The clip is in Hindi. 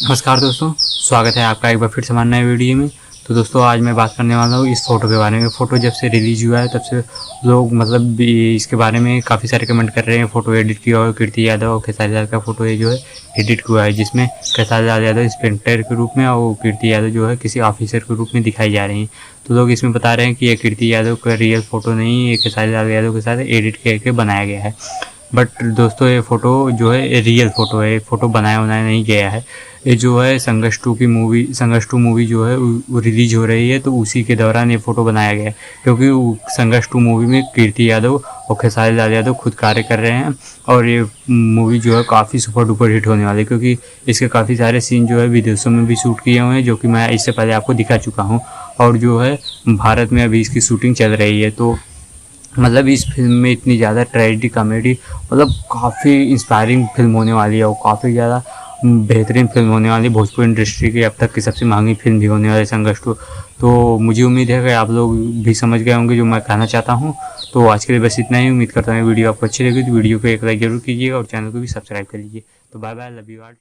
नमस्कार दोस्तों, स्वागत है आपका एक बार फिर से हमारे नए वीडियो में। तो दोस्तों आज मैं बात करने वाला हूँ इस फ़ोटो के बारे में। फ़ोटो जब से रिलीज़ हुआ है तब से लोग इसके बारे में काफ़ी सारे कमेंट कर रहे हैं। फ़ोटो एडिट किया हुआ कीर्ति यादव और खेसारी लाल का फ़ोटो ये जो है एडिट हुआ है, जिसमें खेसारी लाल यादव इंस्पेक्टर के रूप में और कीर्ति यादव जो है किसी ऑफिसर के रूप में दिखाई जा रही हैं। तो लोग इसमें बता रहे हैं कि ये कीर्ति यादव का रियल फ़ोटो नहीं, ये खेसारी लाल यादव के साथ एडिट करके बनाया गया है। बट दोस्तों ये फ़ोटो जो है ये रियल फ़ोटो है, फ़ोटो बनाया नहीं गया है। ये जो है संघर्ष 2 मूवी जो है वो रिलीज हो रही है, तो उसी के दौरान ये फ़ोटो बनाया गया है। क्योंकि संघर्ष 2 मूवी में कीर्ति यादव और खेसारी लाल यादव खुद कार्य कर रहे हैं और ये मूवी जो है काफ़ी सुपर डुपर हिट होने वाली है, क्योंकि इसके काफ़ी सारे सीन जो है विदेशों में भी शूट किए हुए हैं, जो कि मैं इससे पहले आपको दिखा चुका हूँ। और जो है भारत में अभी इसकी शूटिंग चल रही है। तो मतलब इस फिल्म में इतनी ज़्यादा ट्रेजेडी कॉमेडी, मतलब काफ़ी इंस्पायरिंग फिल्म होने वाली है और काफ़ी ज़्यादा बेहतरीन फिल्म होने वाली है। भोजपुरी इंडस्ट्री की अब तक की सबसे महंगी फिल्म भी होने वाली है संघर्ष 2। तो मुझे उम्मीद है कि आप लोग भी समझ गए होंगे जो मैं कहना चाहता हूँ। तो आज के लिए बस इतना ही। उम्मीद करता हूँ वीडियो आपको अच्छी लगी तो वीडियो को एक लाइक जरूर कीजिएगा और चैनल को भी सब्सक्राइब कर लीजिए। तो bye bye, love you all.